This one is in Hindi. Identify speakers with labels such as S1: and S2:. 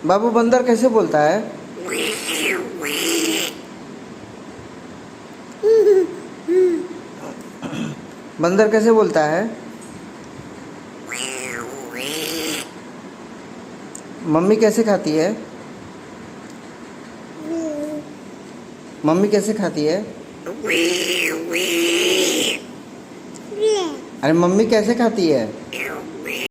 S1: बाबू बंदर कैसे बोलता है? बंदर कैसे बोलता है? मम्मी कैसे खाती है? मम्मी कैसे खाती है? अरे मम्मी कैसे खाती है?